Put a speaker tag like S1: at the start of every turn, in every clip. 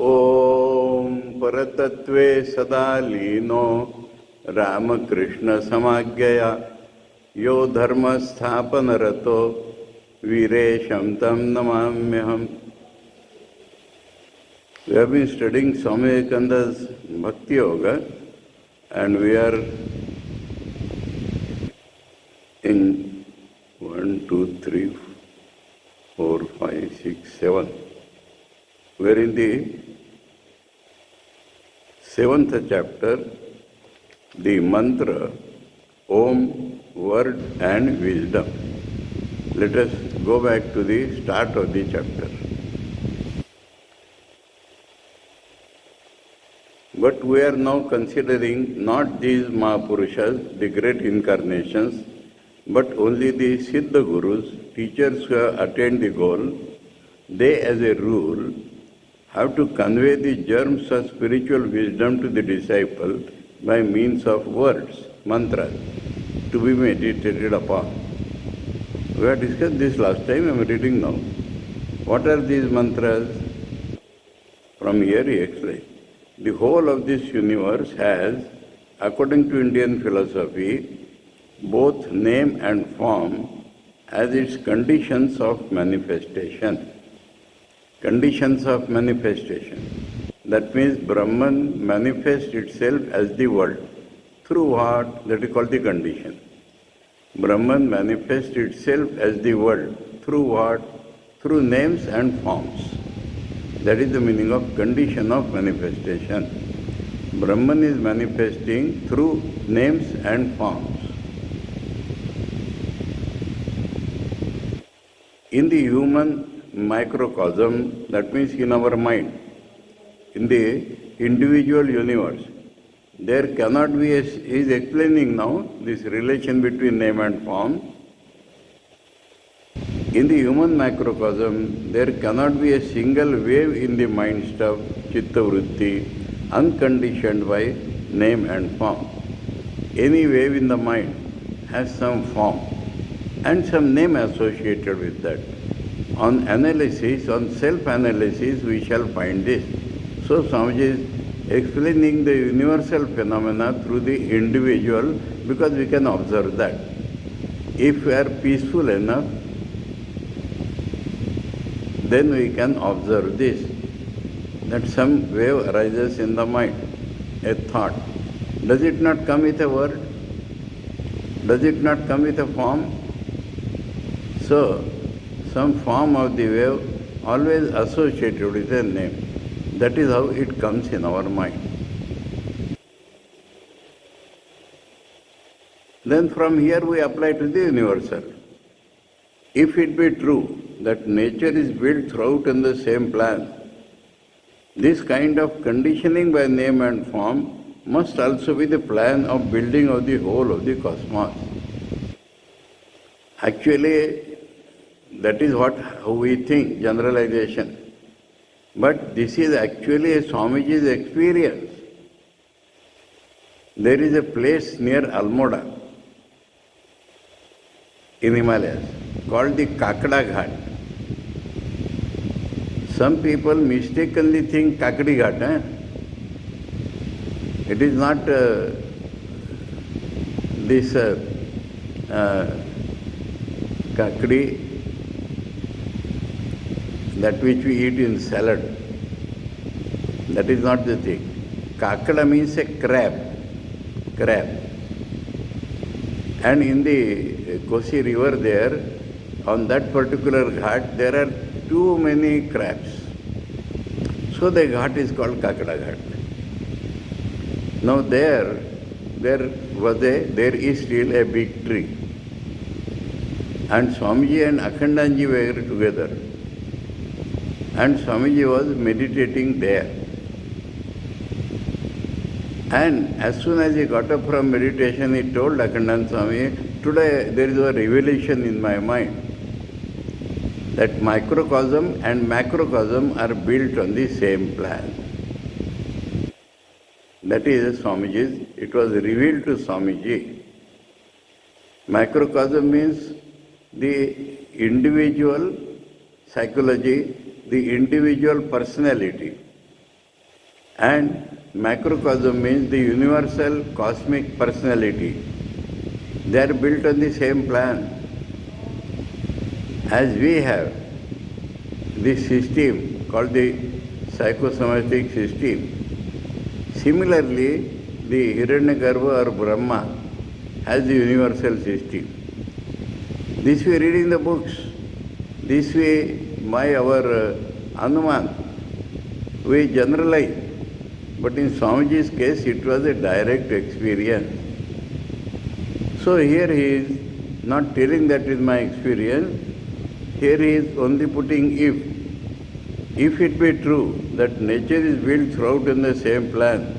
S1: ओम परतत्वे सदा लीनो रामकृष्ण समाज्ञया यो धर्म स्थापन रतो वीरेशं तं नमाम्यहम्. We have been studying Swami Vivekananda's Bhakti Yoga and we are in 1, 2, 3, 4, 5, 6, 7. We are in the 7th chapter, the mantra Om, Word and Wisdom. Let us go back to the start of the chapter. But we are now considering not these Mahapurushas, the great incarnations, but only the Siddha Gurus, teachers who have attained the goal. They, as a rule, have to convey the germs of spiritual wisdom to the disciple by means of words, mantras, to be meditated upon. We have discussed this last time, I am reading now. What are these mantras? From here he explains. The whole of this universe has, according to Indian philosophy, both name and form as its conditions of manifestation. Conditions of manifestation. That means Brahman manifests itself as the world. Through what? That is called the condition. Brahman manifests itself as the world. Through what? Through names and forms. That is the meaning of condition of manifestation. Brahman is manifesting through names and forms. In the human microcosm, that means in our mind, in the individual universe, there cannot be, he is explaining now this relation between name and form. In the human microcosm, there cannot be a single wave in the mind stuff, chitta vritti, unconditioned by name and form. Any wave in the mind has some form and some name associated with that. On analysis, on self-analysis, we shall find this. So Swamiji is explaining the universal phenomena through the individual because we can observe that. If we are peaceful enough, then we can observe this, that some wave arises in the mind, a thought. Does it not come with a word? Does it not come with a form? So, some form of the wave always associated with a name. That is how it comes in our mind. Then from here we apply to the universal. If it be true that nature is built throughout in the same plan, this kind of conditioning by name and form must also be the plan of building of the whole of the cosmos. Actually, that is how we think, generalization. But this is actually a Swamiji's experience. There is a place near Almora in Himalayas called the Kakada Ghat. Some people mistakenly think Kakadi Ghat. It is not this kakadi, that which we eat in salad. That is not the thing. Kakada means a crab. And in the Kosi river there, on that particular ghat, there are too many crabs. So the ghat is called Kakada Ghat. Now there is still a big tree. And Swamiji and Akhandanji were together. And Swamiji was meditating there. And as soon as he got up from meditation, he told Akhandan Swami, today there is a revelation in my mind that microcosm and macrocosm are built on the same plan. That is Swamiji's, it was revealed to Swamiji. Microcosm means the individual psychology, the individual personality. And macrocosm means the universal cosmic personality. They are built on the same plan. As we have this system called the psychosomatic system, similarly, the Hiranyagarbha or Brahma has the universal system. This we read in the books. This way, by our Anuman, we generalize. But in Swamiji's case, it was a direct experience. So here he is not telling that is my experience. Here he is only putting if. If it be true that nature is built throughout in the same plan,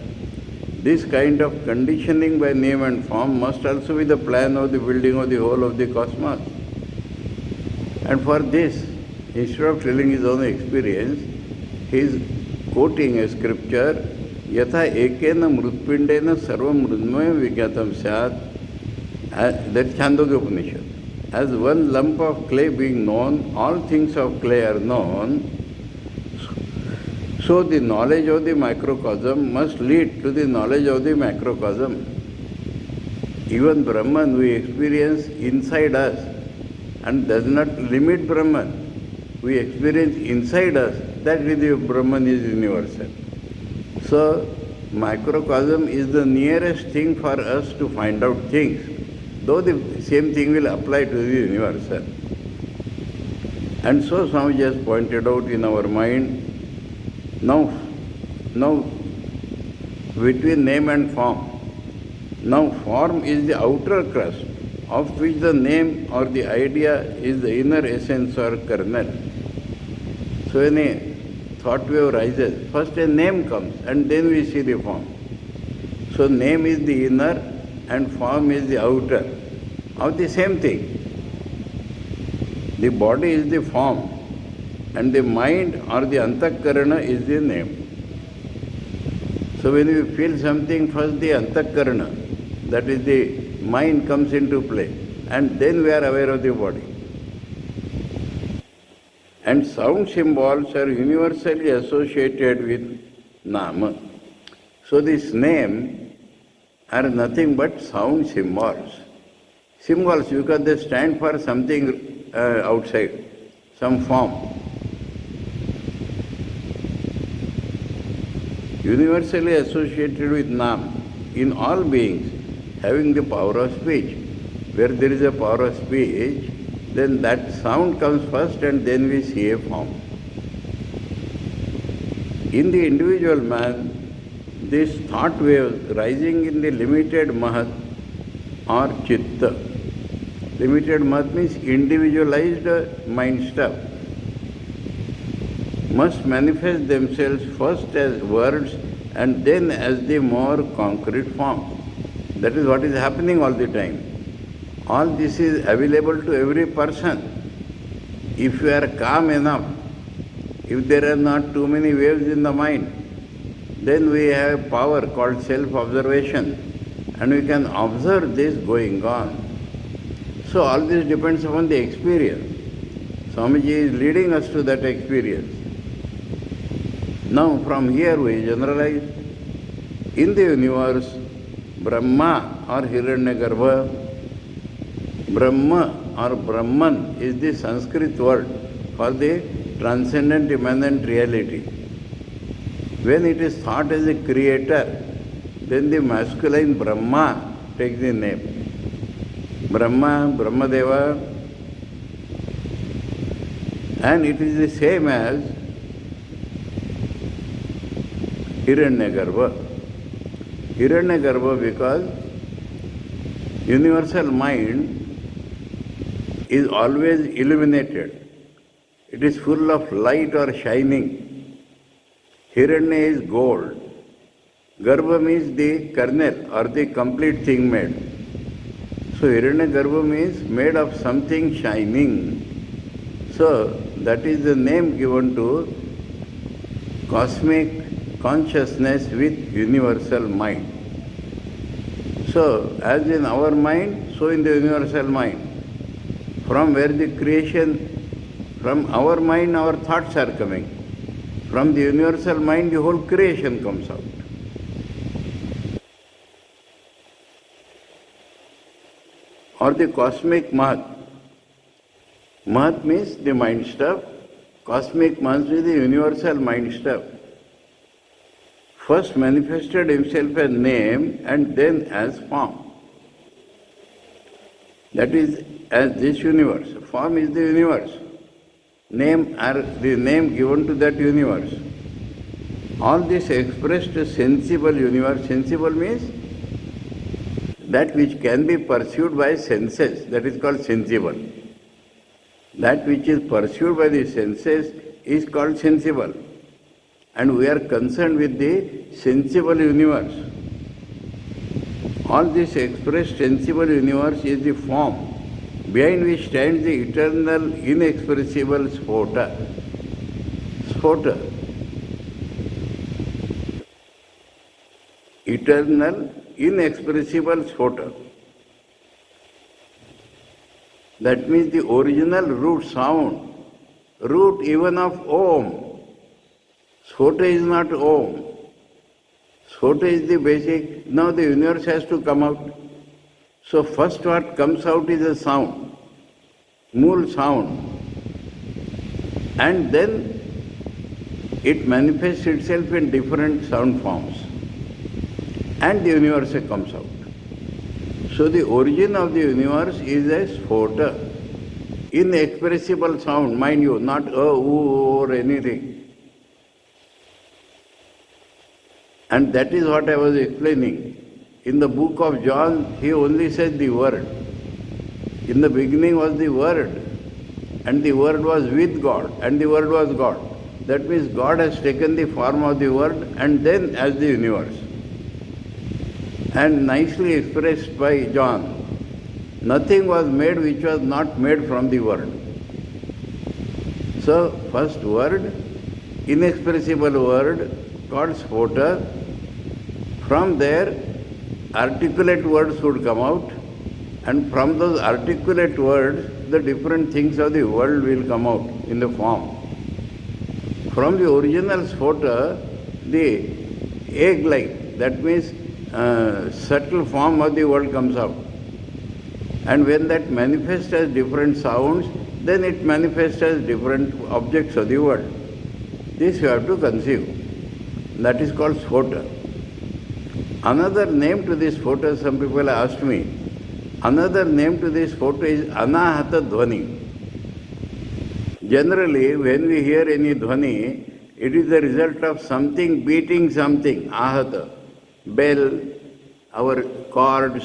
S1: this kind of conditioning by name and form must also be the plan of the building of the whole of the cosmos. And for this, instead of telling his own experience, he is quoting a scripture, Yatha ekena mrutpindena sarvam mrudmaya vigyatam syat, that Chandogya Upanishad. As one lump of clay being known, all things of clay are known. So the knowledge of the microcosm must lead to the knowledge of the macrocosm. Even Brahman we experience inside us and does not limit Brahman. We experience inside us that the Brahman is universal. So microcosm is the nearest thing for us to find out things, though the same thing will apply to the universal. And so Swamiji has pointed out in our mind, now between name and form. Now form is the outer crust of which the name or the idea is the inner essence or kernel. So when a thought wave rises, first a name comes and then we see the form. So name is the inner and form is the outer of the same thing. The body is the form and the mind or the antakarana is the name. So when we feel something, first the antakarana, that is the mind comes into play, and then we are aware of the body. And sound symbols are universally associated with nama. So this name are nothing but sound symbols. Symbols because they stand for something outside, some form. Universally associated with Nam in all beings having the power of speech. Where there is a power of speech, then that sound comes first and then we see a form. In the individual man, this thought waves rising in the limited Mahat or Chitta. Limited Mahat means individualized mind stuff. Must manifest themselves first as words and then as the more concrete form. That is what is happening all the time. All this is available to every person. If you are calm enough, if there are not too many waves in the mind, then we have power called self-observation and we can observe this going on. So all this depends upon the experience. Swamiji is leading us to that experience. Now from here we generalize. In the universe, Brahma or Hiranyagarbha, Brahma or Brahman is the Sanskrit word for the transcendent immanent reality. When it is thought as a creator, then the masculine Brahma takes the name. Brahma, Brahmadeva, and it is the same as Hiranyagarbha. Hiranyagarbha because universal mind is always illuminated. It is full of light or shining. Hiranya is gold. Garbha means the kernel or the complete thing made. So Hiranyagarbha means made of something shining. So that is the name given to cosmic consciousness with universal mind. So as in our mind, so in the universal mind. From where the creation, from our mind our thoughts are coming. From the universal mind, the whole creation comes out. Or the cosmic Mahat. Mahat means the mind stuff. Cosmic Mahat is the universal mind stuff. First manifested himself as name and then as form. That is as this universe. Form is the universe. Name are the name given to that universe. All this expressed sensible universe. Sensible means that which can be pursued by senses. That is called sensible. That which is pursued by the senses is called sensible. And we are concerned with the sensible universe. All this expressed sensible universe is the form behind which stands the eternal, inexpressible Sphota. Sphota. Eternal, inexpressible Sphota. That means the original root sound, root even of Om. Sphota is not Om. Sphota is the basic. Now the universe has to come out. So first what comes out is a sound, mool sound. And then it manifests itself in different sound forms. And the universe comes out. So the origin of the universe is a Sphota, inexpressible sound, mind you, not or anything. And that is what I was explaining. In the book of John, he only said the word. In the beginning was the word, and the word was with God, and the word was God. That means God has taken the form of the word and then as the universe. And nicely expressed by John, nothing was made which was not made from the word. So, first word, inexpressible word called Sphota. From there, articulate words would come out, and from those articulate words, the different things of the world will come out in the form. From the original Sphota, the egg-like, that means subtle form of the world comes out. And when that manifests as different sounds, then it manifests as different objects of the world. This you have to conceive. That is called Sphota. Another name to this Sphota, some people asked me, another name to this Sphota is Anahata Dhvani. Generally, when we hear any Dhvani, it is the result of something beating something, Ahata. Bell, our chords,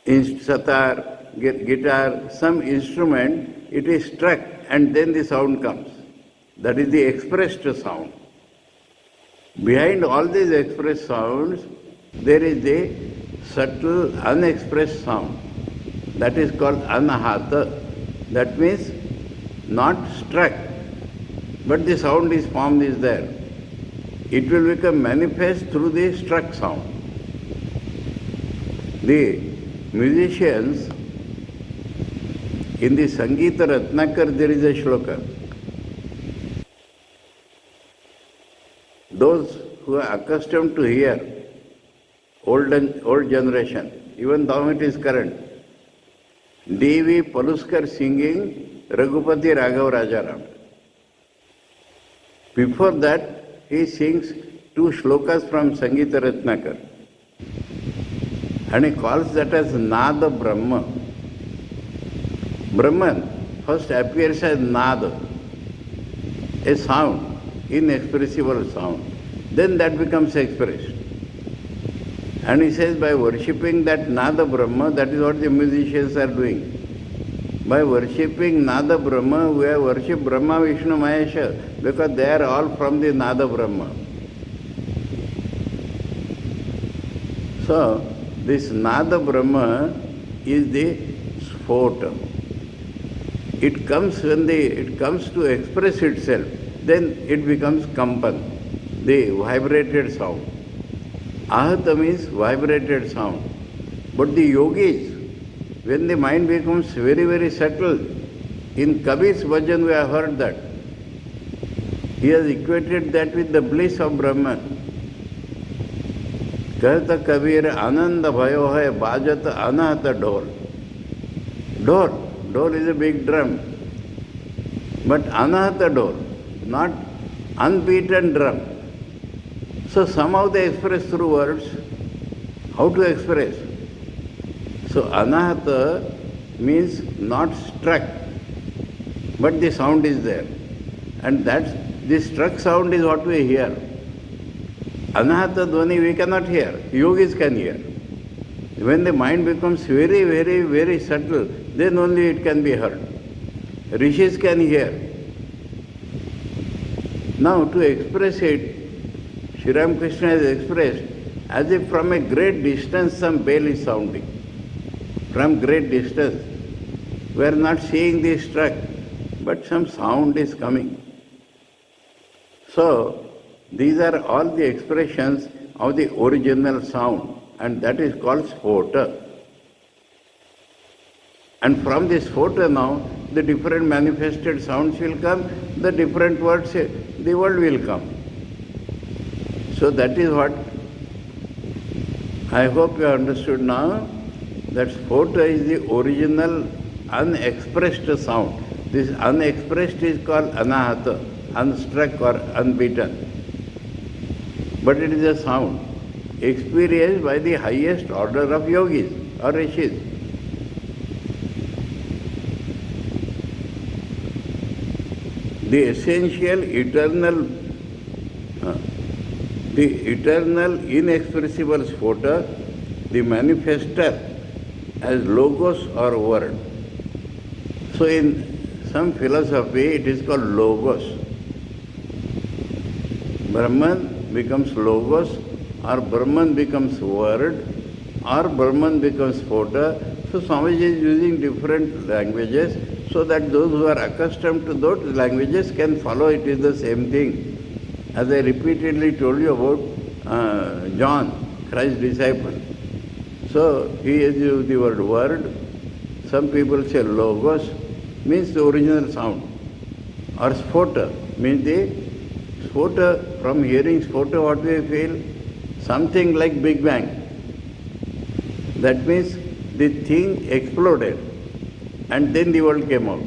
S1: satar, guitar, some instrument, it is struck and then the sound comes. That is the expressed sound. Behind all these expressed sounds, there is the subtle unexpressed sound. That is called anahata. That means not struck, but the sound is formed is there. It will become manifest through the struck sound. The musicians, in the Sangeeta Ratnakar there is a shloka. Those who are accustomed to hear, old generation, even though it is current, D.V. Paluskar singing Raghupati Raghav Rajaram. Before that, he sings 2 shlokas from Sangeeta Ratnakar. And he calls that as Nada Brahma. Brahman first appears as Nada, a sound, inexpressible sound. Then that becomes expressed. And he says by worshipping that Nada Brahma, that is what the musicians are doing. By worshipping Nada Brahma, we have worshipped Brahma, Vishnu, Mahesha, because they are all from the Nada Brahma. So, this Nada Brahma is the Sphota. It comes when it comes to express itself, then it becomes Kampan, the vibrated sound. Ahata means vibrated sound. But the yogis, when the mind becomes very, very subtle, in Kabir's bhajan we have heard that. He has equated that with the bliss of Brahman. कहता कबीर आनंद भयो है बाजत अनाहत ढोल. Dhol is a big drum, but anahata dhol, not unbeaten drum. So somehow they express through words. How to express? So anahata means not struck, but the sound is there. And this struck sound is what we hear. Anahata dhvani we cannot hear, yogis can hear. When the mind becomes very, very, very subtle, then only it can be heard. Rishis can hear. Now to express it, Sri Ramakrishna has expressed as if from a great distance some bell is sounding. From great distance. We are not seeing the struck, but some sound is coming. So, these are all the expressions of the original sound, and that is called sphota. And from this sphota now, the different manifested sounds will come, the different words, the word will come. So that is what I hope you understood now, that sphota is the original unexpressed sound. This unexpressed is called anahata, unstruck or unbeaten. But it is a sound experienced by the highest order of yogis or rishis. The essential, eternal, inexpressible sphota, the manifester as logos or word. So in some philosophy it is called logos. Brahman becomes logos, or Brahman becomes word, or Brahman becomes sphota. So Swamiji is using different languages so that those who are accustomed to those languages can follow it is the same thing. As I repeatedly told you about John, Christ's disciple. So he has used the word. Some people say logos, means the original sound. Or sphota, means the sphota, from hearing sphota what we feel? Something like Big Bang. That means the thing exploded and then the world came out.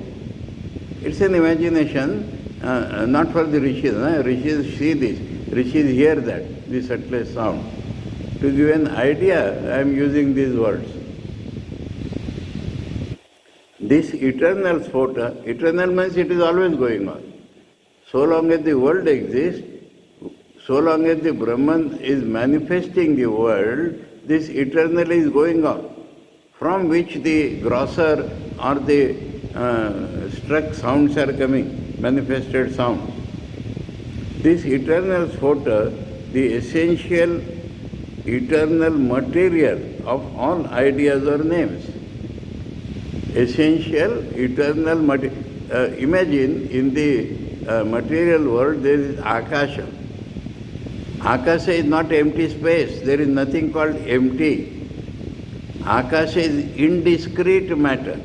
S1: It's an imagination, not for the rishis. Rishis see this, rishis hear that, the subtlest sound. To give an idea, I am using these words. This eternal sphota, eternal means it is always going on. So long as the world exists, so long as the Brahman is manifesting the world, this eternally is going on, from which the grosser or the struck sounds are coming, manifested sounds. This eternal sphota, the essential, eternal material of all ideas or names. Essential, eternal material. Imagine in the material world there is Akasha. Akasha is not empty space. There is nothing called empty. Akasha is indiscrete matter.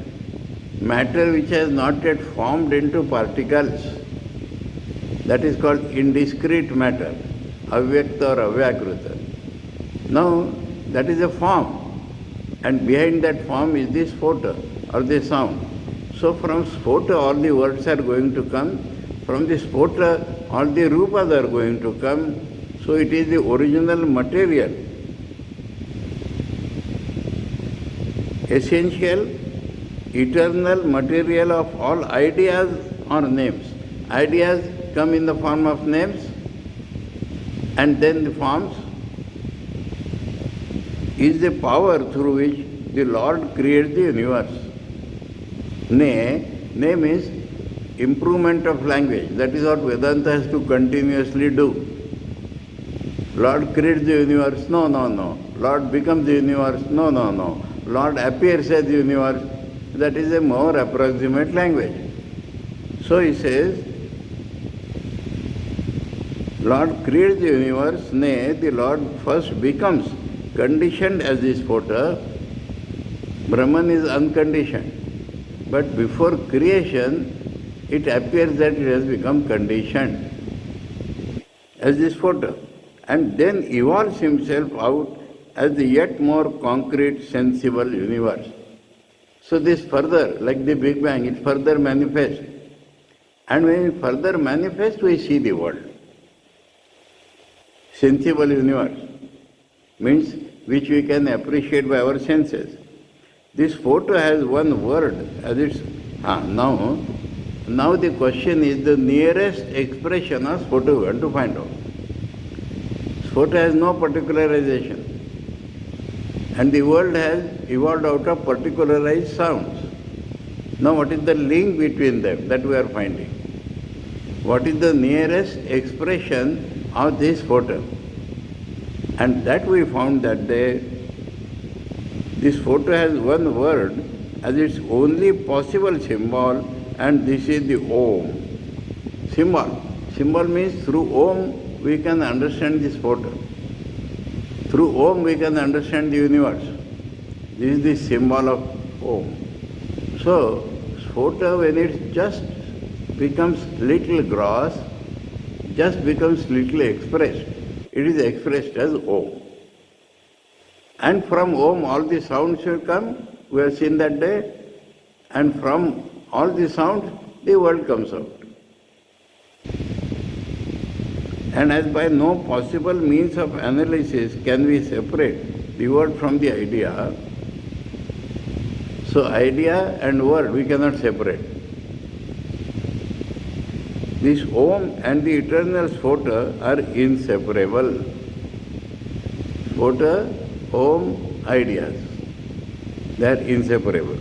S1: Matter which has not yet formed into particles. That is called indiscrete matter. Avyakta or avyakrita. Now, that is a form. And behind that form is this sphota or the sound. So from sphota all the words are going to come. From the sphota all the rupas are going to come. So it is the original material. Essential, eternal material of all ideas or names. Ideas come in the form of names and then the forms is the power through which the Lord creates the universe. Ne means improvement of language. That is what Vedanta has to continuously do. Lord creates the universe, no. Lord becomes the universe, no. Lord appears as the universe. That is a more approximate language. So he says, Lord creates the universe, nay, the Lord first becomes conditioned as this sphota. Brahman is unconditioned. But before creation, it appears that it has become conditioned. as this photo, and then evolves himself out as the yet more concrete, sensible universe. So this further, like the Big Bang, it further manifests. And when it further manifests, we see the world. Sensible universe means which we can appreciate by our senses. This photo has one word as its now the question is the nearest expression of photo we want to find out. Photo has no particularization, and the world has evolved out of particularized sounds. Now what is the link between them that we are finding? What is the nearest expression of this photo? And that we found that this photo has one word as its only possible symbol, and this is the Om. Symbol. Symbol means through Om we can understand this photo. Through Om we can understand the universe. This is the symbol of Om. So, photo when it just becomes little gross, just becomes little expressed, it is expressed as Om. And from Om all the sounds will come, we have seen that day, and from all the sounds the world comes out. And as by no possible means of analysis can we separate the word from the idea, so idea and word we cannot separate. This Om and the eternal photo are inseparable. Photo, Om, ideas, they are inseparable.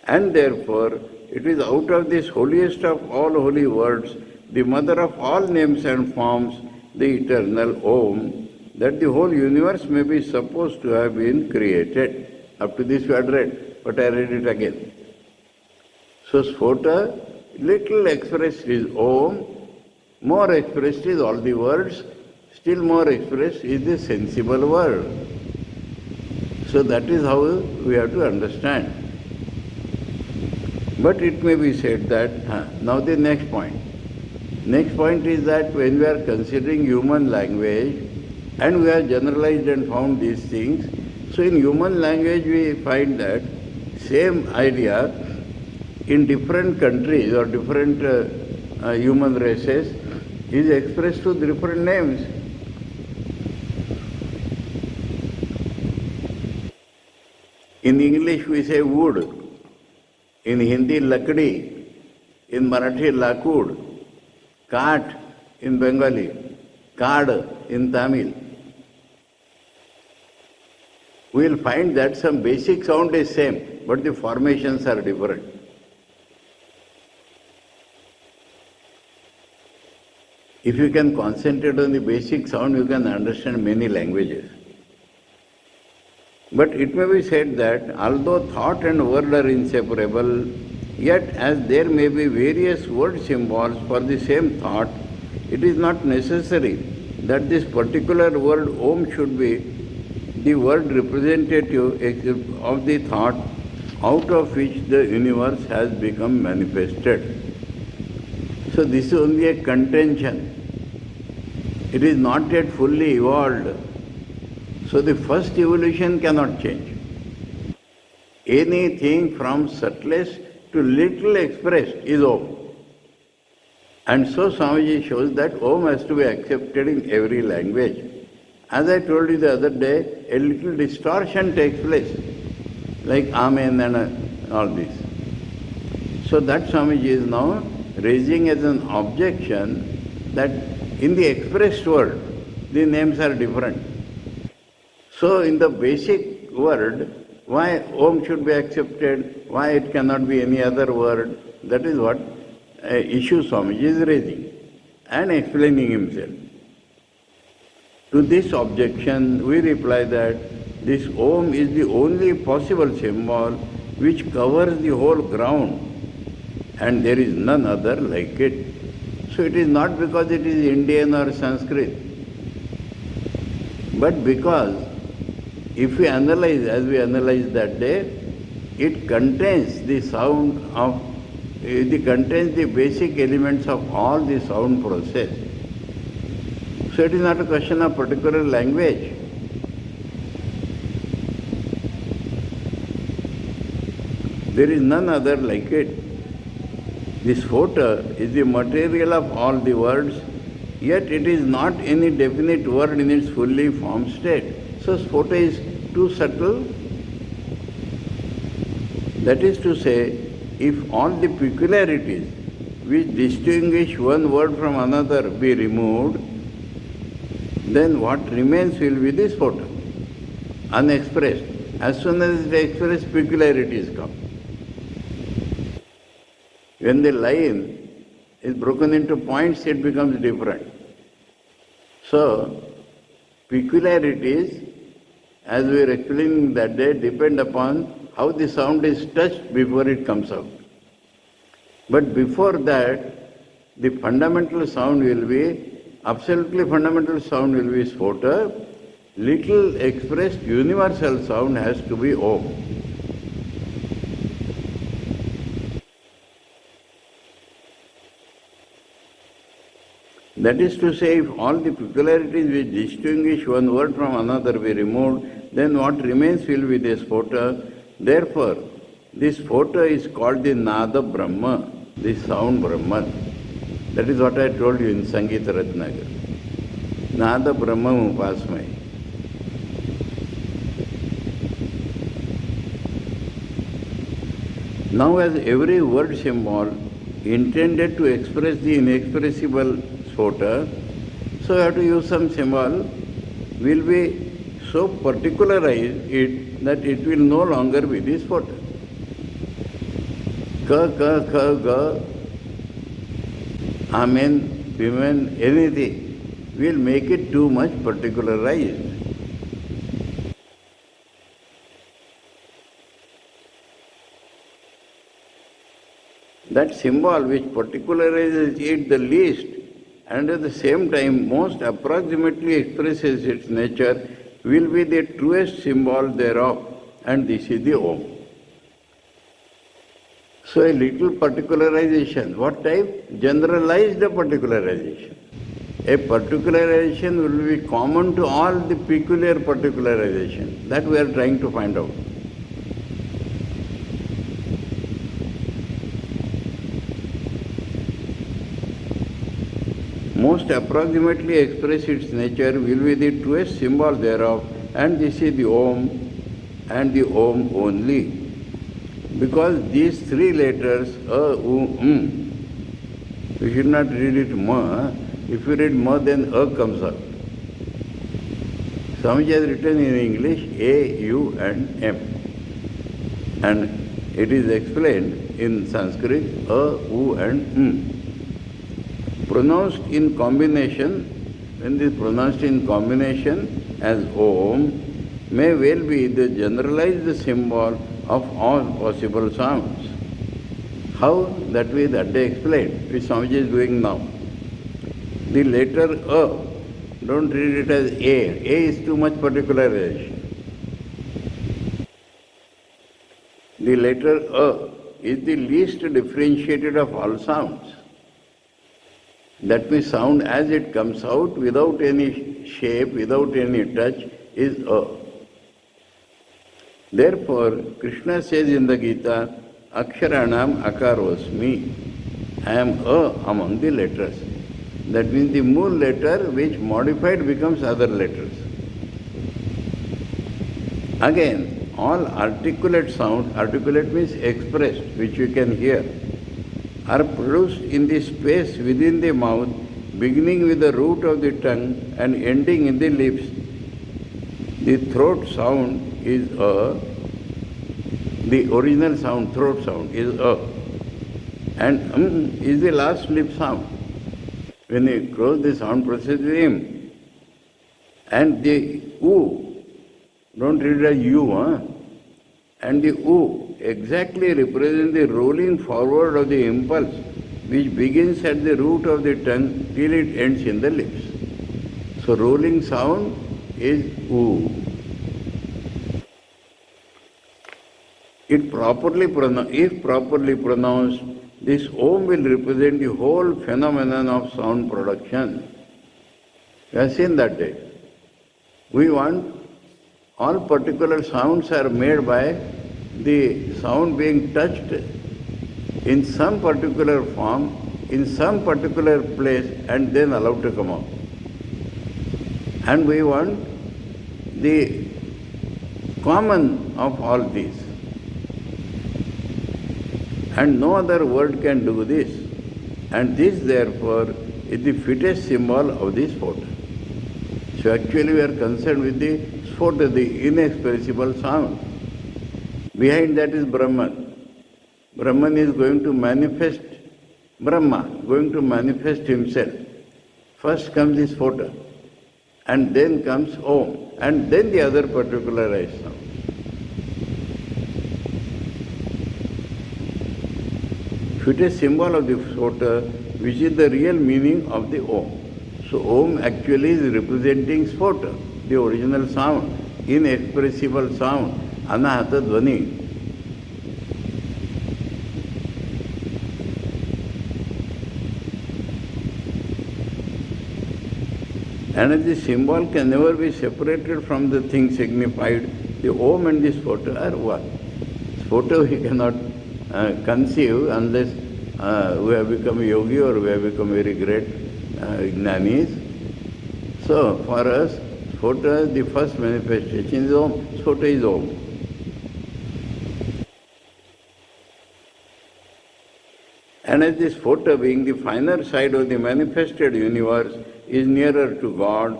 S1: And therefore, it is out of this holiest of all holy words, the mother of all names and forms, the eternal Om, that the whole universe may be supposed to have been created. Up to this we had read, but I read it again. So Sphota, little expressed is Om, more expressed is all the words, still more expressed is the sensible world. So that is how we have to understand. But it may be said that, now the next point. Next point is that when we are considering human language, and we have generalized and found these things, so in human language we find that same idea in different countries or different human races is expressed through different names. In English we say wood, in Hindi lakdi, in Marathi lakud, kaat in Bengali, kaad in Tamil. We will find that some basic sound is same, but the formations are different. If you can concentrate on the basic sound, you can understand many languages. But it may be said that although thought and word are inseparable, yet as there may be various word symbols for the same thought, it is not necessary that this particular word Om should be the word representative of the thought out of which the universe has become manifested. So this is only a contention. It is not yet fully evolved. So the first evolution cannot change. Anything from subtlest to little expressed is Om. And so Swamiji shows that Om has to be accepted in every language. As I told you the other day, a little distortion takes place, like Amen and all this. So that Swamiji is now raising as an objection that in the expressed word, the names are different. So in the basic word, why Om should be accepted, why it cannot be any other word, that is what issue Swamiji is raising and explaining himself. To this objection, we reply that this Om is the only possible symbol which covers the whole ground, and there is none other like it. So it is not because it is Indian or Sanskrit, but because if we analyze, as we analyzed that day, it contains the sound of, it contains the basic elements of all the sound process. So it is not a question of particular language. There is none other like it. This photo is the material of all the words, yet it is not any definite word in its fully formed state. So photo is too subtle. That is to say, if all the peculiarities which distinguish one word from another be removed, then what remains will be this photo, unexpressed. As soon as the expressed peculiarities come. When the line is broken into points, it becomes different. So, peculiarities, as we were explaining that day, depend upon how the sound is touched before it comes out. But before that, the fundamental sound will be, absolutely fundamental sound will be Sphota. Little expressed universal sound has to be Om. That is to say, if all the peculiarities which distinguish one word from another be removed, then what remains will be the Sphota. Therefore, this Sphota is called the Nada Brahma, the sound Brahman. That is what I told you in Sangeeta Ratnagar. Nada Brahma Upasmai. Now, as every word symbol intended to express the inexpressible Sphota, so you have to use some symbol, will be so particularize it that it will no longer be the Sphota. Ka, ka, kha, ga, amen, women, anything will make it too much particularized. That symbol which particularizes it the least and at the same time most approximately expresses its nature will be the truest symbol thereof, and this is the Om. So a little particularization. What type? Generalized particularization. A particularization will be common to all the peculiar particularization. That we are trying to find out. Most approximately express its nature will be the truest symbol thereof, and this is the Om and the Om only. Because these three letters, A, U, you should not read it Ma. If you read Ma, then A comes up. Swamiji has written in English A, U and M. And it is explained in Sanskrit A, U and Pronounced in combination, when it is pronounced in combination as Om, may well be the generalized symbol of all possible sounds. How? That way that they explained, which Swamiji is doing now. The letter A, don't read it as A. A is too much particularization. The letter A is the least differentiated of all sounds. That means sound as it comes out without any shape, without any touch is A. Therefore, Krishna says in the Gita, Aksharanam akarosmi. I am A among the letters. That means the mool letter which modified becomes other letters. Again, all articulate sound, articulate means expressed, which you can hear, are produced in the space within the mouth, beginning with the root of the tongue and ending in the lips. The throat sound is A. The original sound, throat sound, is A. And is the last lip sound. When you close the sound process with him. And the U, don't read it as U, and the U exactly represents the rolling forward of the impulse which begins at the root of the tongue till it ends in the lips. So rolling sound is U. If properly pronounced, this Om will represent the whole phenomenon of sound production. We have seen that day. We want all particular sounds are made by the sound being touched in some particular form, in some particular place, and then allowed to come out. And we want the common of all these. And no other word can do this. And this, therefore, is the fittest symbol of the spota. So actually we are concerned with the spota, the inexpressible sound. Behind that is Brahman. Brahman is going to manifest, Brahma, going to manifest himself. First comes the spota, and then comes Om, and then the other particularized sound. It is a symbol of the spota, which is the real meaning of the Om. So Om actually is representing spota, the original sound, inexpressible sound, anahata dhvani. And the symbol can never be separated from the thing signified. The Om and the spota are one. Spota we cannot conceive unless we have become a yogi or we have become very great jnanis. So for us, spota, the first manifestation is Om. Spota is Om. And as this spota, being the finer side of the manifested universe, is nearer to God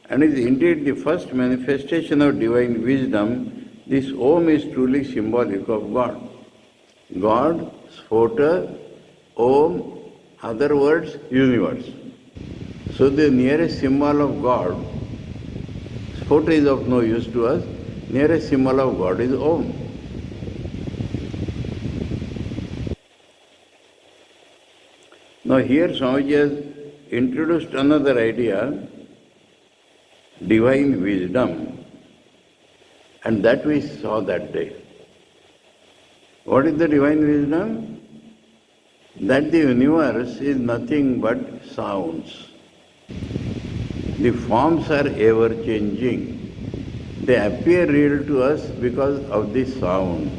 S1: and is indeed the first manifestation of divine wisdom, this Om is truly symbolic of God. God, spota, Om, other words, universe. So the nearest symbol of God, spota is of no use to us, nearest symbol of God is Om. Now here Swamiji has introduced another idea, divine wisdom, and that we saw that day. What is the divine wisdom? That the universe is nothing but sounds. The forms are ever changing. They appear real to us because of the sound,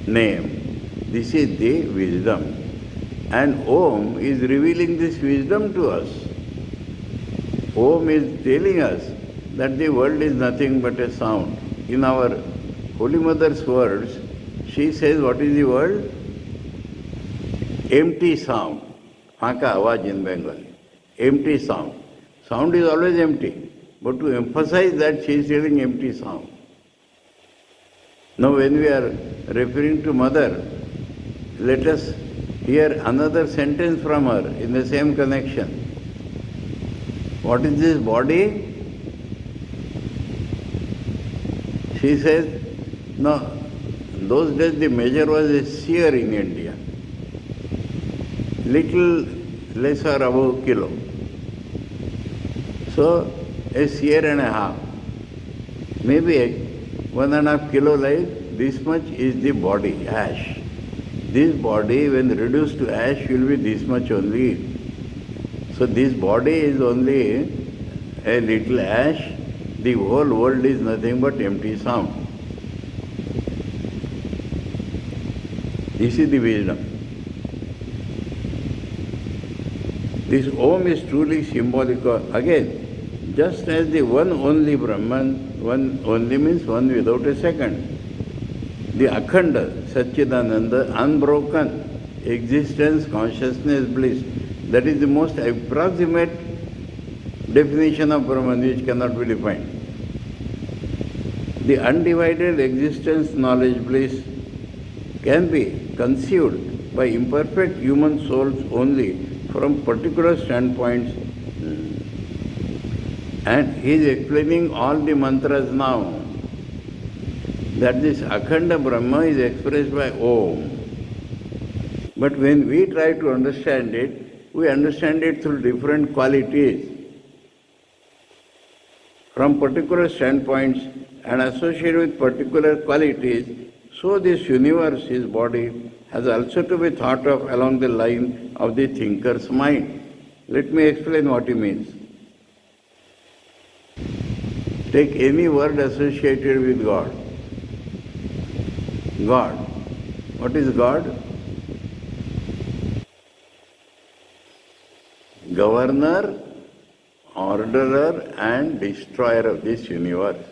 S1: name. This is the wisdom. And Om is revealing this wisdom to us. Om is telling us that the world is nothing but a sound. In our Holy Mother's words, she says, what is the world? Empty sound. Phaka awaj in Bengali. Empty sound. Sound is always empty. But to emphasize that, she is telling empty sound. Now when we are referring to Mother, let us hear another sentence from her in the same connection. What is this body? She says, no, in those days the measure was a seer in India. Little less or above kilo. So, a seer and a half. Maybe 1.5 kilo like this much is the body, ash. This body, when reduced to ash, will be this much only. So this body is only a little ash. The whole world is nothing but empty sound. This is the wisdom. This Om is truly symbolic of, again, just as the one only Brahman, one only means one without a second. The Akhanda, Satchidananda, unbroken existence, consciousness, bliss. That is the most approximate definition of Brahman, which cannot be defined. The undivided existence, knowledge, bliss can be conceived by imperfect human souls only from particular standpoints. And he is explaining all the mantras now, that this Akhanda Brahma is expressed by Om. But when we try to understand it, we understand it through different qualities. From particular standpoints and associated with particular qualities, so this universe, his body, has also to be thought of along the line of the thinker's mind. Let me explain what he means. Take any word associated with God. God. What is God? Governor, orderer and destroyer of this universe.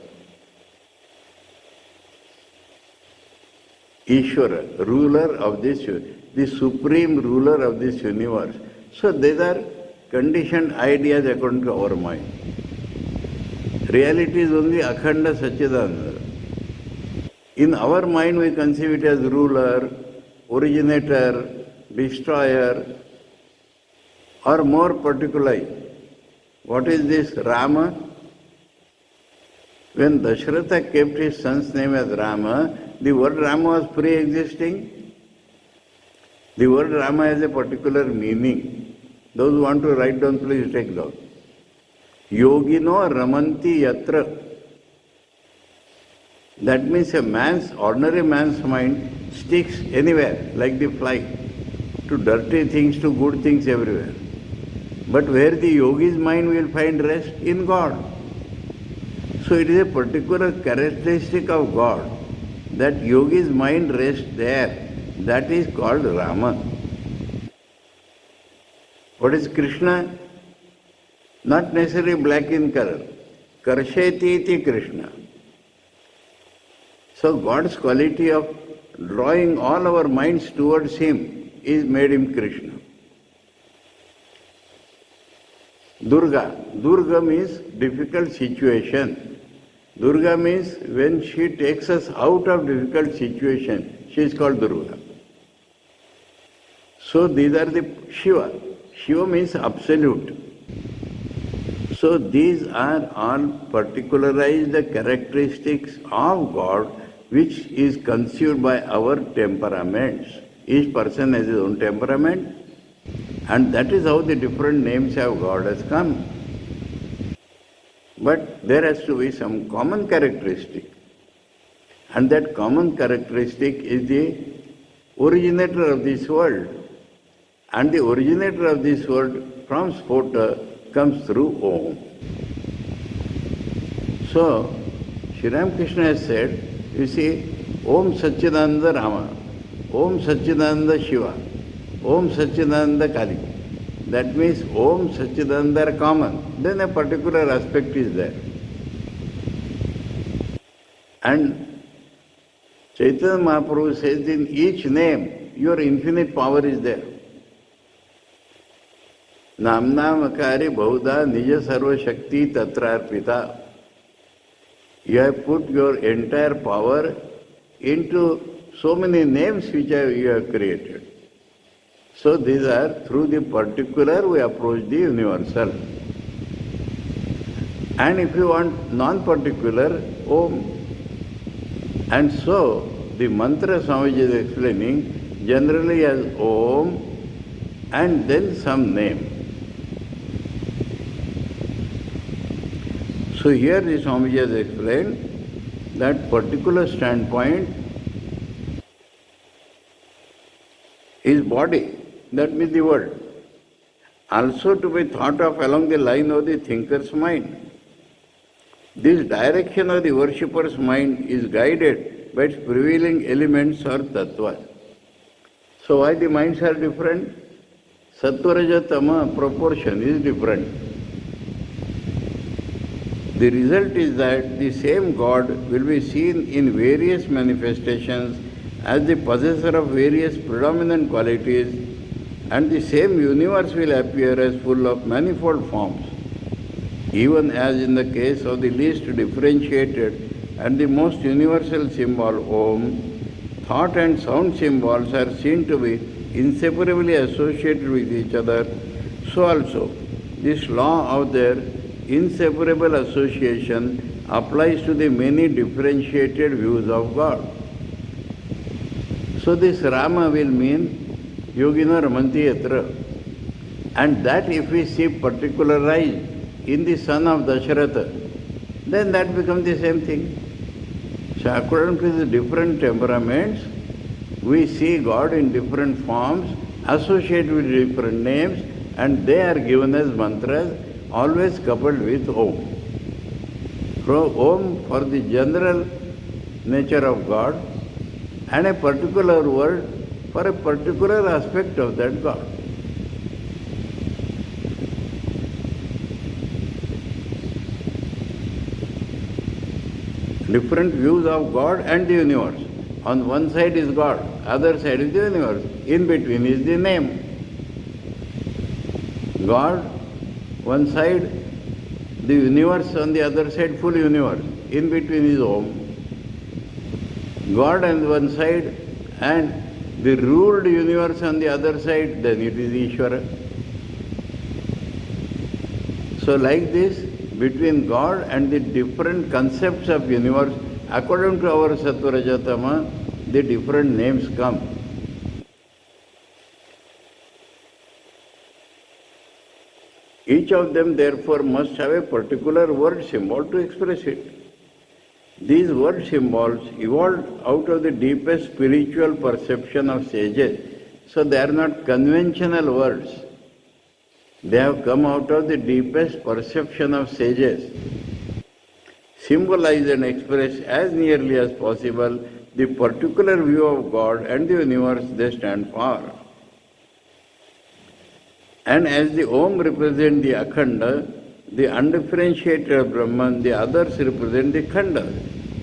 S1: Ishvara, ruler of this universe, the supreme ruler of this universe. So these are conditioned ideas according to our mind. Reality is only Akhanda Satchidananda. In our mind we conceive it as ruler, originator, destroyer, or more particularly, what is this Rama? When Dasharatha kept his son's name as Rama, the word Rama was pre-existing. The word Rama has a particular meaning. Those who want to write down, please take down. Yogino ramanti yatra. That means ordinary man's mind sticks anywhere, like the fly, to dirty things, to good things everywhere. But where the yogi's mind will find rest? In God. So it is a particular characteristic of God that yogi's mind rests there. That is called Rama. What is Krishna? Not necessarily black in color. Karsheti iti Krishna. So God's quality of drawing all our minds towards Him is made Him Krishna. Durga. Durga means difficult situation. Durga means when she takes us out of difficult situation, she is called Durga. So these are the Shiva. Shiva means absolute. So these are all particularized characteristics of God which is conceived by our temperaments. Each person has his own temperament, and that is how the different names of God has come. But there has to be some common characteristic, and that common characteristic is the originator of this world. And the originator of this world from Sphota comes through Om. So, Sri Ramakrishna has said, you see, Om Satchidananda Rama, Om Satchidananda Shiva, Om Satchidananda Kali. That means Om Satchidananda are common. Then a particular aspect is there. And Chaitanya Mahaprabhu says in each name, your infinite power is there. Namnamakari Bahuda Nija Sarva Shakti Tatrarpita. You have put your entire power into so many names which you have created. So these are, through the particular we approach the universal. And if you want non-particular, Om. And so the mantra Swamiji is explaining generally as Om and then some name. So here the Swamiji has explained that particular standpoint is body, that means the world, also to be thought of along the line of the thinker's mind. This direction of the worshipper's mind is guided by its prevailing elements or tattvas. So why the minds are different? Sattva Raja Tama proportion is different. The result is that the same God will be seen in various manifestations as the possessor of various predominant qualities, and the same universe will appear as full of manifold forms. Even as in the case of the least differentiated and the most universal symbol Om, thought and sound symbols are seen to be inseparably associated with each other, so also this law of their inseparable association applies to the many differentiated views of God. So this Rama will mean Yogino Ramanti Yatra, and that if we see particularized in the son of Dasharatha, then that becomes the same thing. So according to the different temperaments, we see God in different forms, associated with different names, and they are given as mantras, always coupled with Om. Om for the general nature of God, and a particular word for a particular aspect of that God. Different views of God and the universe. On one side is God, other side is the universe. In between is the name. God, one side, the universe on the other side, full universe. In between is Om. God on one side and the ruled universe on the other side, then it is Ishvara. So like this, between God and the different concepts of universe, according to our Sattva Rajatama, the different names come. Each of them therefore must have a particular word symbol to express it. These word symbols evolved out of the deepest spiritual perception of sages, so they are not conventional words. They have come out of the deepest perception of sages. Symbolize and express as nearly as possible the particular view of God and the universe they stand for. And as the Om represents the Akhanda, the undifferentiated Brahman, the others represent the Khanda,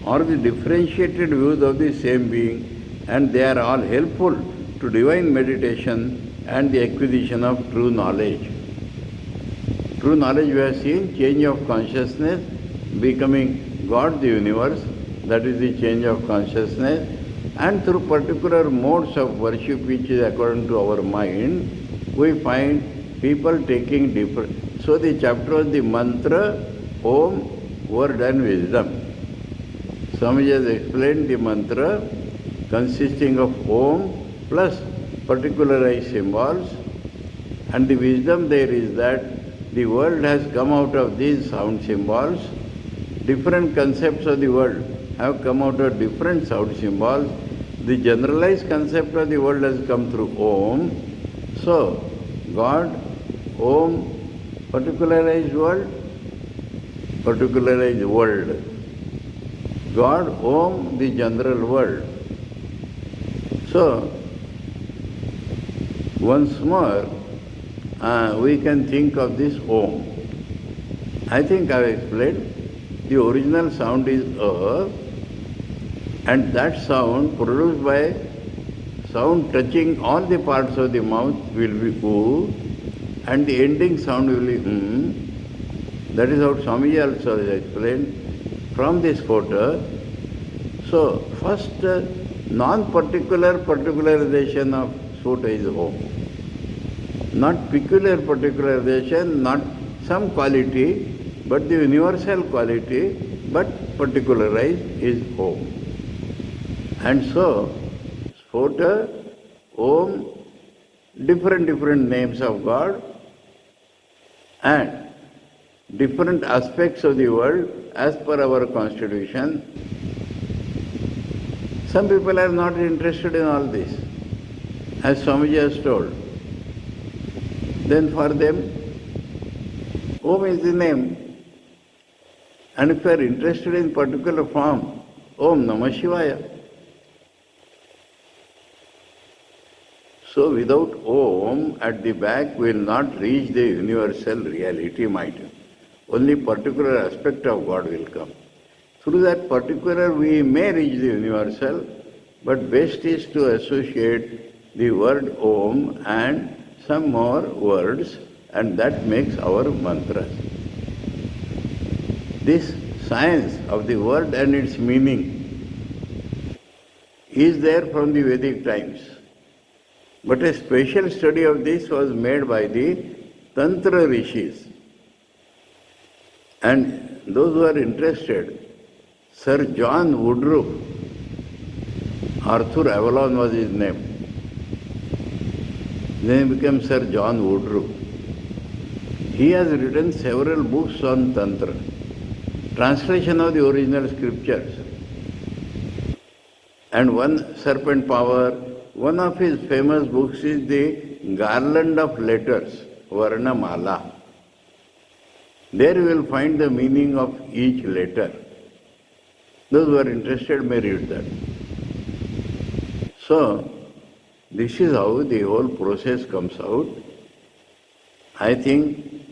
S1: or the differentiated views of the same being, and they are all helpful to divine meditation and the acquisition of true knowledge. True knowledge we have seen, change of consciousness, becoming God the universe, that is the change of consciousness, and through particular modes of worship which is according to our mind, we find people taking different. So the chapter was the mantra, Om, word and wisdom. Swamiji has explained the mantra consisting of Om plus particularized symbols, and the wisdom there is that the world has come out of these sound symbols. Different concepts of the world have come out of different sound symbols. The generalized concept of the world has come through Om. So, God, Om, particularized world, particularized world. God, Om, the general world. So, once more, we can think of this Om. I think I have explained. The original sound is A, and that sound produced by sound touching all the parts of the mouth will be U, and the ending sound will be That is how Swamiji also has explained from this photo. So, first non-particular particularization of photo is Om. Not peculiar particularization, not some quality, but the universal quality, but particularized is Om. And so, Spota, Om, different names of God, and different aspects of the world as per our constitution. Some people are not interested in all this, as Swamiji has told. Then for them, Om is the name. And if you are interested in particular form, Om Namah Shivaya. So without Om at the back, we will not reach the universal reality might. Only particular aspect of God will come. Through that particular we may reach the universal, but best is to associate the word Om and some more words, and that makes our mantras. This science of the word and its meaning is there from the Vedic times. But a special study of this was made by the Tantra Rishis. And those who are interested, Sir John Woodruff, Arthur Avalon was his name. Then he became Sir John Woodruff. He has written several books on Tantra, translation of the original scriptures. And one Serpent Power, one of his famous books is the Garland of Letters, Varna Mala. There you will find the meaning of each letter. Those who are interested may read that. So, this is how the whole process comes out. I think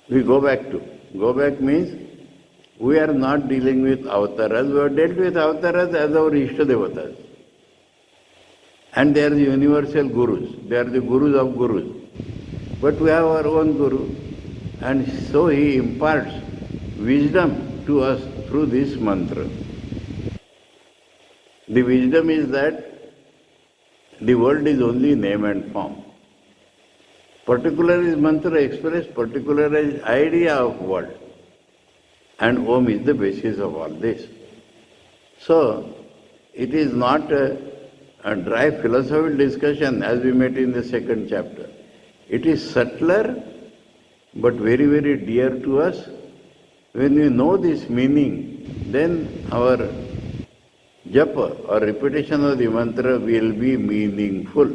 S1: we go back to. Go back means we are not dealing with avataras. We have dealt with avataras as our Ishtadevatas. And they are the universal gurus. They are the gurus of gurus. But we have our own guru. And so he imparts wisdom to us through this mantra. The wisdom is that the world is only name and form. Particularized mantra expresses particularized idea of world. And Om is the basis of all this. So, it is not a dry philosophical discussion as we met in the second chapter. It is subtler but very, very dear to us. When we know this meaning, then our japa or repetition of the mantra will be meaningful.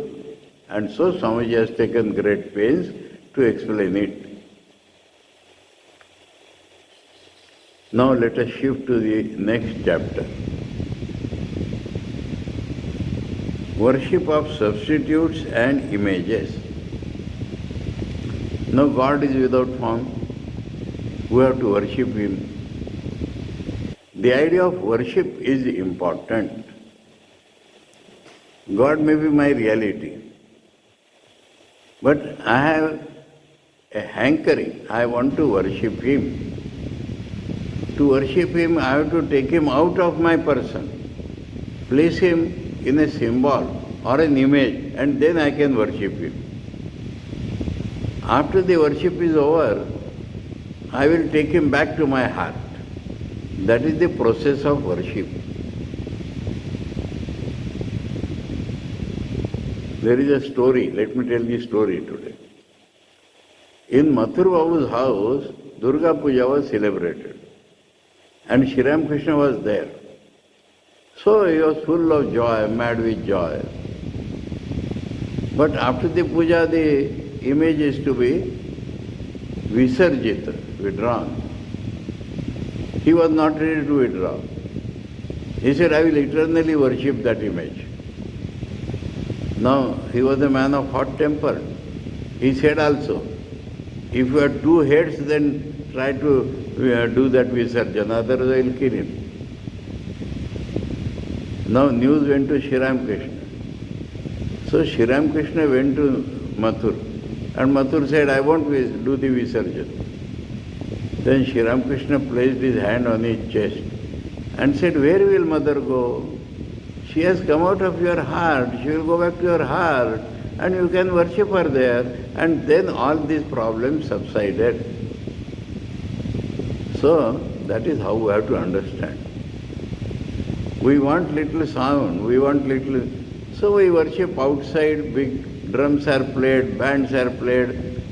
S1: And so Swamiji has taken great pains to explain it. Now let us shift to the next chapter. Worship of substitutes and images. Now God is without form. We have to worship Him. The idea of worship is important. God may be my reality, but I have a hankering. I want to worship Him. To worship Him, I have to take Him out of my person, place Him in a symbol or an image, and then I can worship Him. After the worship is over, I will take Him back to my heart. That is the process of worship. There is a story, let me tell the story today. In Mathur Babu's house, Durga Puja was celebrated. And Shri Ram Krishna was there. So he was full of joy, mad with joy. But after the puja, the image is to be visarjita, withdrawn. He was not ready to withdraw. He said, I will eternally worship that image. Now, he was a man of hot temper. He said also, if you have two heads, then try to do that visarjana, otherwise I will kill him. Now news went to Shri Ram Krishna. So Shri Ram Krishna went to Mathur, and Mathur said, I won't do the visarjana. Then Shri Ram Krishna placed his hand on his chest and said, where will mother go? She has come out of your heart, she will go back to your heart, and you can worship her there. And then all these problems subsided. So that is how we have to understand. We want little sound, we want little... So we worship outside, big drums are played, bands are played,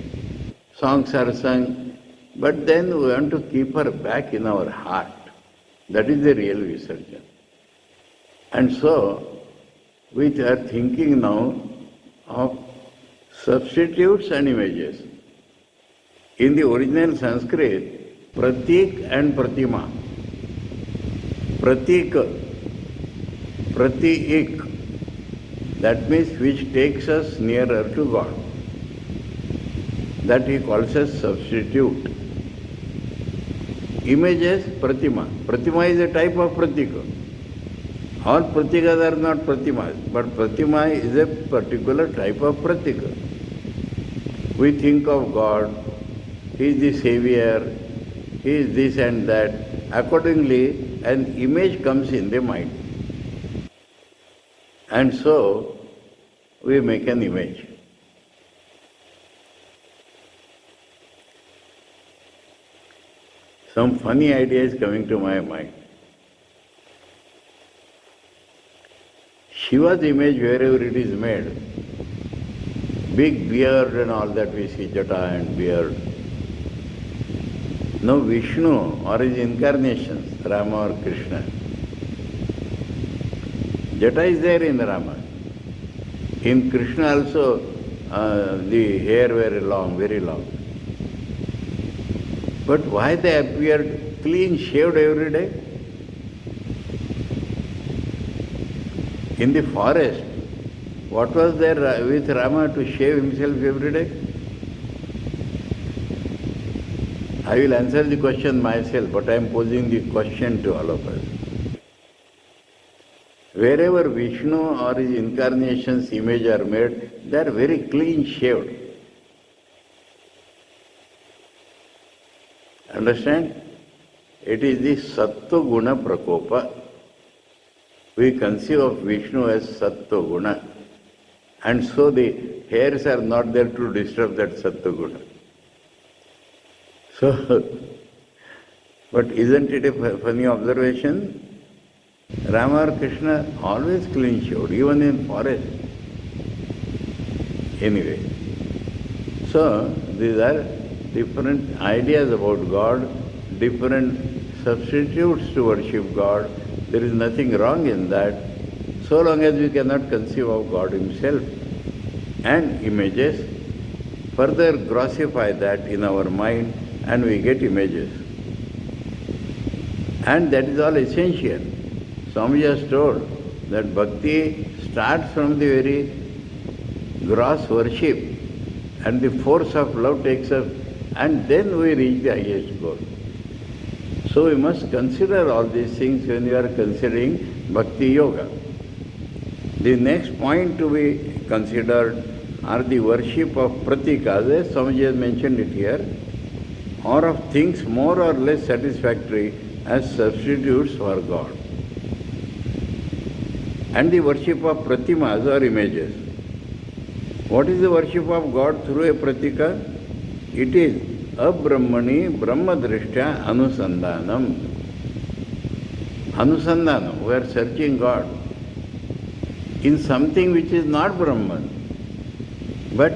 S1: songs are sung, but then we want to keep her back in our heart. That is the real Visarjana. And so, we are thinking now of substitutes and images. In the original Sanskrit, pratik and pratima. Pratik, pratik, that means which takes us nearer to God. That he calls as substitute. Images, pratima. Pratima is a type of pratika. All pratikas are not pratimas, but pratima is a particular type of pratika. We think of God, He is the Savior, He is this and that. Accordingly, an image comes in the mind. And so, we make an image. Some funny idea is coming to my mind. Shiva's image, wherever it is made, big beard and all that we see, jata and beard. Now Vishnu or his incarnations, Rama or Krishna, jata is there in Rama. In Krishna also, the hair very long, very long. But why they appeared clean shaved every day? In the forest, what was there with Rama to shave himself every day? I will answer the question myself, but I am posing the question to all of us. Wherever Vishnu or his incarnation's image are made, they are very clean shaved. Understand? It is the Sattva Guna Prakopa. We conceive of Vishnu as Sattva Guna. And so the hairs are not there to disturb that Sattva Guna. So, but isn't it a funny observation? Rama or Krishna always clean shaved, even in forest. Anyway, so these are different ideas about God, different substitutes to worship God. There is nothing wrong in that, so long as we cannot conceive of God Himself. And images further grossify that in our mind, and we get images. And that is all essential. Swami has told that bhakti starts from the very gross worship, and the force of love takes us, and then we reach the highest goal. So we must consider all these things when we are considering bhakti yoga. The next point to be considered are the worship of pratikas, as Swamiji has mentioned it here, or of things more or less satisfactory as substitutes for God. And the worship of pratimas or images. What is the worship of God through a pratika? It is abrahmani brahmadrishtya anusandhanam. Anusandhanam, we are searching God in something which is not Brahman. But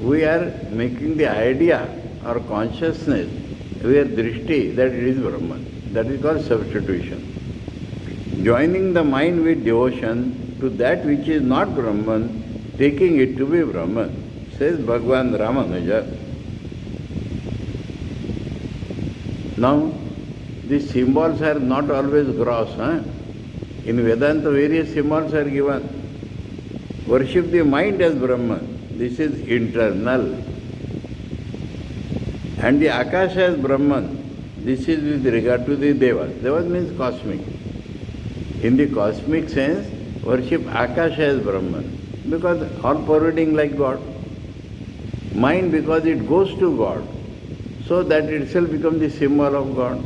S1: we are making the idea or consciousness, we are drishti, that it is Brahman. That is called substitution. Joining the mind with devotion to that which is not Brahman, taking it to be Brahman, says Bhagavan Ramanuja. Now, the symbols are not always gross. In Vedanta, various symbols are given. Worship the mind as Brahman. This is internal. And the Akasha as Brahman. This is with regard to the Devas. Devas means cosmic. In the cosmic sense, worship Akasha as Brahman, because all pervading like God. Mind because it goes to God, so that itself becomes the symbol of God.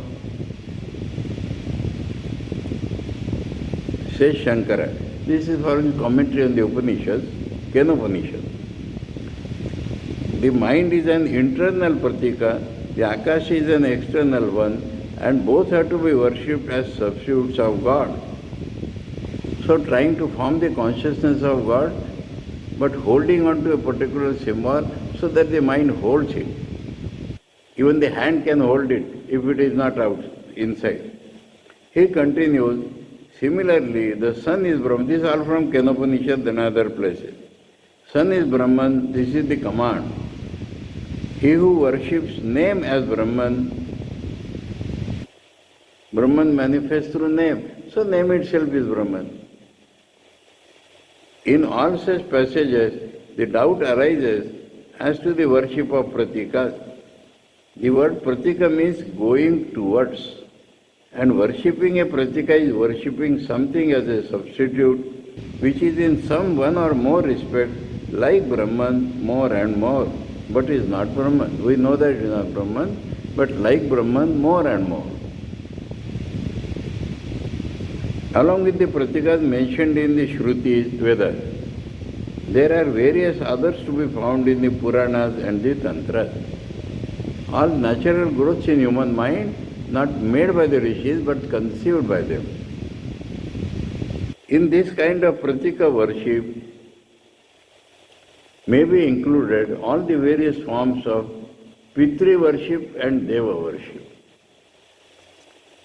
S1: Says Shankara. This is for commentary on the Upanishads, Kenopanishad. The mind is an internal pratika, the Akasha is an external one, and both have to be worshipped as substitutes of God. So trying to form the consciousness of God, but holding on to a particular symbol so that the mind holds it. Even the hand can hold it if it is not out inside. He continues, similarly, the sun is Brahman. This is all from Kenopanishad and other places. Sun is Brahman, this is the command. He who worships name as Brahman, Brahman manifests through name. So name itself is Brahman. In all such passages, the doubt arises as to the worship of pratika. The word pratika means going towards. And worshipping a pratika is worshipping something as a substitute, which is in some one or more respect like Brahman more and more, but is not Brahman. We know that it is not Brahman, but like Brahman more and more. Along with the pratikas mentioned in the Shrutis, Vedas, there are various others to be found in the Puranas and the Tantras. All natural growths in human mind, not made by the rishis, but conceived by them. In this kind of pratika worship may be included all the various forms of Pitri worship and Deva worship.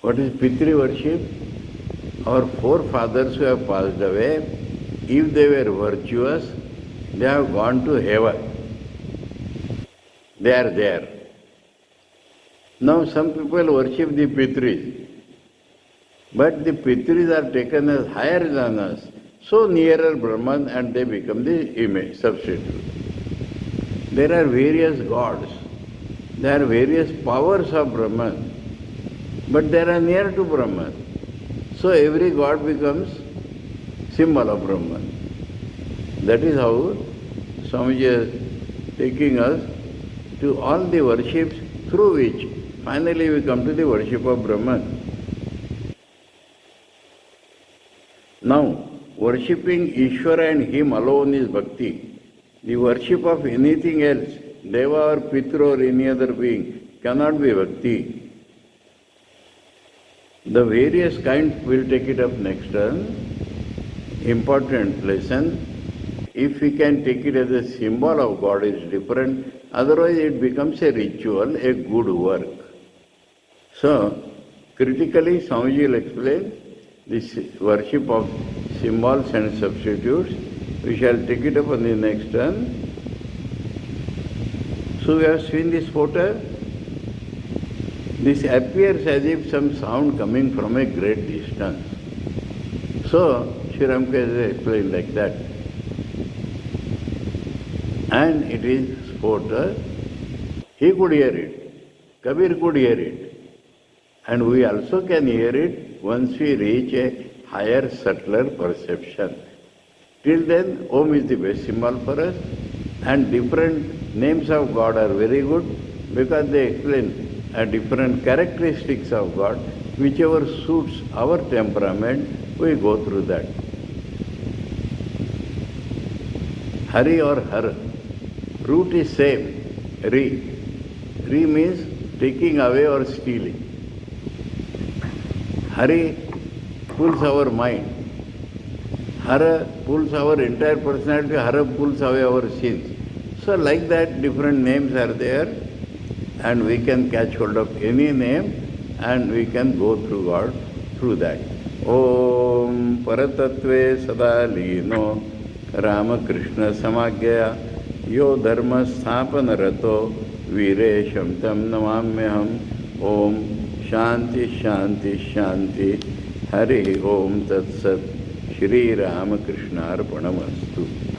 S1: What is Pitri worship? Our forefathers who have passed away, if they were virtuous, they have gone to heaven. They are there. Now some people worship the Pitris, but the Pitris are taken as higher than us, so nearer Brahman, and they become the image, substitute. There are various gods, there are various powers of Brahman, but they are near to Brahman. So every god becomes symbol of Brahman. That is how Swamiji is taking us to all the worships through which finally we come to the worship of Brahman. Now, worshipping Ishvara and Him alone is bhakti. The worship of anything else, Deva or Pitra or any other being, cannot be bhakti. The various kinds will take it up next turn. Important lesson. If we can take it as a symbol of God, is different. Otherwise, it becomes a ritual, a good work. So, critically, Swamiji will explain this worship of symbols and substitutes. We shall take it up on the next turn. So, we have seen this photo. This appears as if some sound coming from a great distance. So, Sri Ramkrishna explained like that. And it is photo. He could hear it. Kabir could hear it. And we also can hear it once we reach a higher, subtler perception. Till then, Om is the best symbol for us, and different names of God are very good because they explain different characteristics of God. Whichever suits our temperament, we go through that. Hari or Har, root is same, Ri. Ri means taking away or stealing. Hari pulls our mind. Hara pulls our entire personality, Hara pulls away our sins. So like that, different names are there, and we can catch hold of any name and we can go through God through that. Om Paratatve Sadalino Ramakrishna Samagya Yo Dharma Sthapana Rato Viresham Tam Namamyaham. Om Shanti Shanti Shanti. Hari Om Tat Sat. Shri Ramakrishna Arpanamastu.